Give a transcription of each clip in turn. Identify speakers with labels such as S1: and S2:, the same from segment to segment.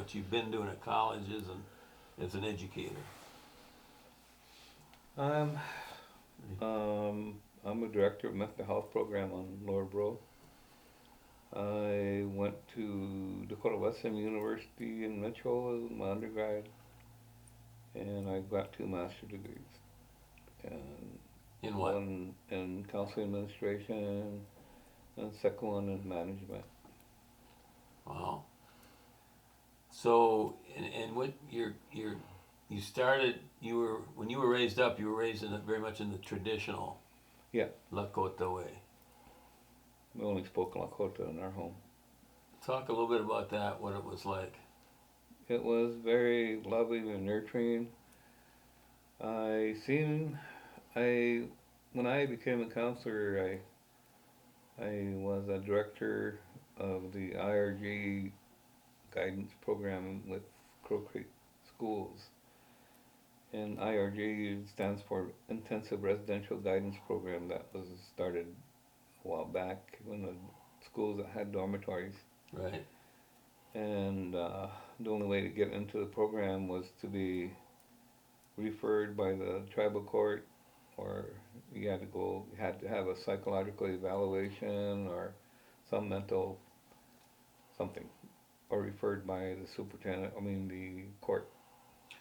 S1: what you've been doing at colleges and as an educator.
S2: I'm I'm a director of mental health program on Lower Bro. I went to Dakota Wesleyan University in Mitchell as my undergrad, and I got 2 master's degrees, and
S1: In what?
S2: one in counseling administration, and second one in management.
S1: Wow. So, and what you started, you were, when you were raised up, you were raised in very much in the traditional
S2: Yeah,
S1: Lakota way.
S2: we only spoke Lakota in our home.
S1: Talk a little bit about that, what it was like.
S2: It was very loving and nurturing. I seen I when I became a counselor, I was a director of the IRG guidance program with Crow Creek Schools. And IRG stands for Intensive Residential Guidance Program that was started a while back when the schools that had dormitories.
S1: Right.
S2: And the only way to get into the program was to be referred by the tribal court, or you had to have a psychological evaluation or some mental something, or referred by the superintendent, I mean the court.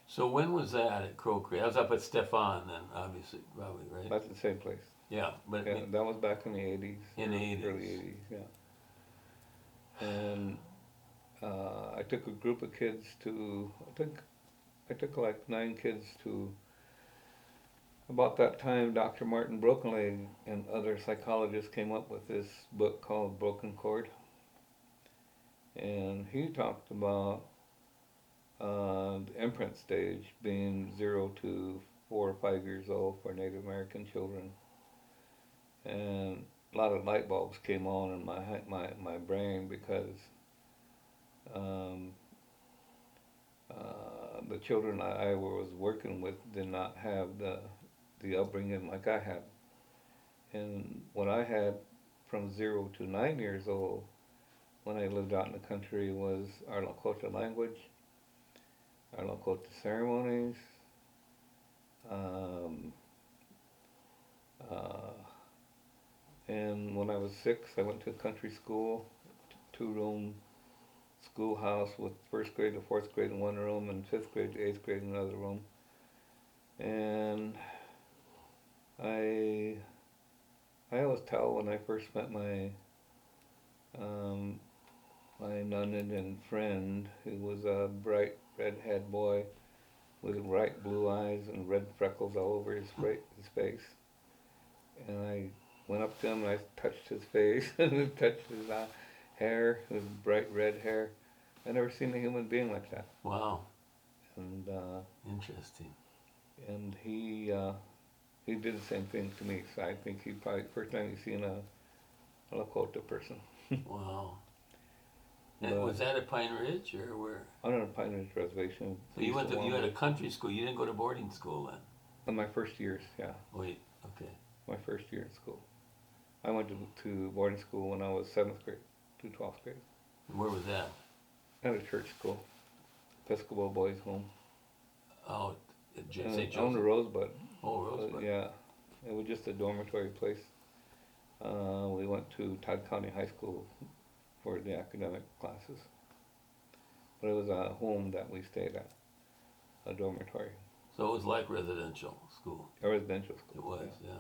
S1: So when was that at Crow Creek? I was up at Stefan then, obviously, probably, right?
S2: That's the same place.
S1: Yeah, but
S2: Yeah, that was back in the 80s,
S1: in the
S2: early
S1: 80s.
S2: 80s, yeah. And I took a group of kids to, I took like 9 kids to, about that time, Dr. Martin Brokenleg and other psychologists came up with this book called Broken Cord. And he talked about the imprint stage being 0 to 4 or 5 years old for Native American children. And a lot of light bulbs came on in my brain because um, the children I was working with did not have the upbringing like I had. And what I had from 0 to 9 years old when I lived out in the country was our Lakota language, our Lakota ceremonies, um, uh, and when I was 6, I went to a country school, 2 room schoolhouse with first grade to fourth grade in one room and fifth grade to eighth grade in another room. And I I always tell when I first met um, my non-Indian friend, who was a bright redhead boy with bright blue eyes and red freckles all over his face. And I went up to him and I touched his face and touched his hair, his bright red hair. I never seen a human being like that.
S1: Wow,
S2: And
S1: interesting.
S2: he did the same thing to me. So I think he probably first time he seen a Lakota person.
S1: Wow. And
S2: But
S1: was that at Pine Ridge or where?
S2: on a Pine Ridge Reservation.
S1: So you had a country school. You didn't go to boarding school then.
S2: In my first years, yeah,
S1: Wait, okay.
S2: my first year in school. I went to boarding school when I was 7th grade to 12th grade
S1: And where was that?
S2: at a church school, Episcopal Boys Home,
S1: Oh, at St.
S2: on the
S1: Joseph.
S2: Rosebud.
S1: Oh, Rosebud.
S2: Yeah, it was just a dormitory place. We went to Todd County High School for the academic classes, but it was a home that we stayed at, a dormitory,
S1: So it was like residential school.
S2: a residential
S1: It
S2: school.
S1: was,
S2: Yeah.
S1: yeah.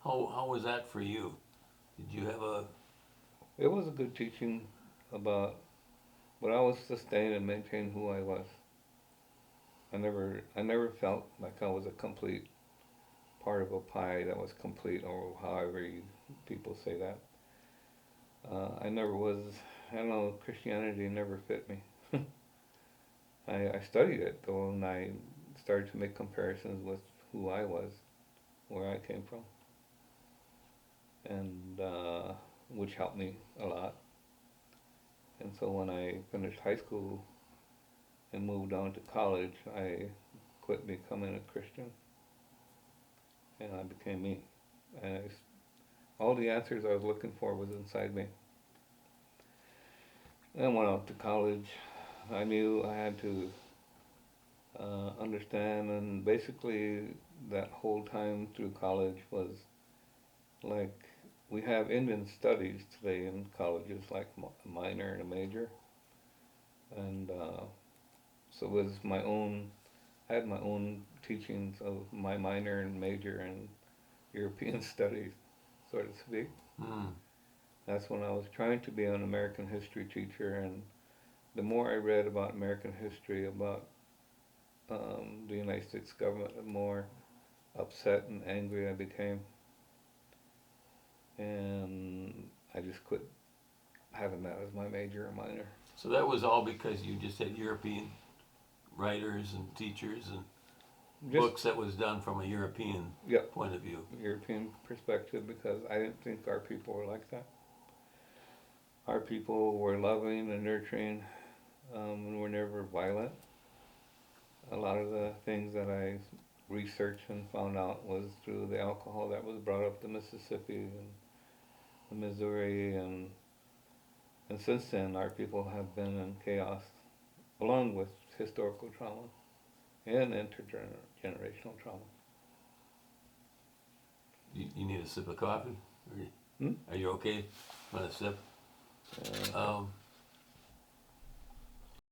S1: How was that for you? Did you have a
S2: It was a good teaching about, but I was sustained and maintained who I was. I never felt like I was a complete part of a pie that was complete, or however people say that. I never was. I don't know. Christianity never fit me. I studied it though, and I started to make comparisons with who I was, where I came from, and which helped me a lot. And so when I finished high school and moved on to college, I quit becoming a Christian, and I became me. And all the answers I was looking for was inside me. And I went out to college. I knew I had to understand, and basically that whole time through college was like we have Indian studies today in colleges, like a minor and a major, and so it was my own. I had my own teachings of my minor and major in European studies, so to speak.
S1: Mm.
S2: That's when I was trying to be an American history teacher, and the more I read about American history, about the United States government, the more upset and angry I became. And I just quit having that as my major or minor.
S1: So that was all because you just had European writers and teachers and
S2: Just,
S1: books that was done from a European
S2: yep,
S1: point of view.
S2: European perspective, because I didn't think our people were like that. Our people were loving and nurturing, and were never violent. A lot of the things that I researched and found out was through the alcohol that was brought up the Mississippi and the Missouri, and since then our people have been in chaos, along with historical trauma and intergenerational trauma.
S1: You need a sip of coffee?
S2: Hmm?
S1: Are you okay? Want a sip?
S2: Uh,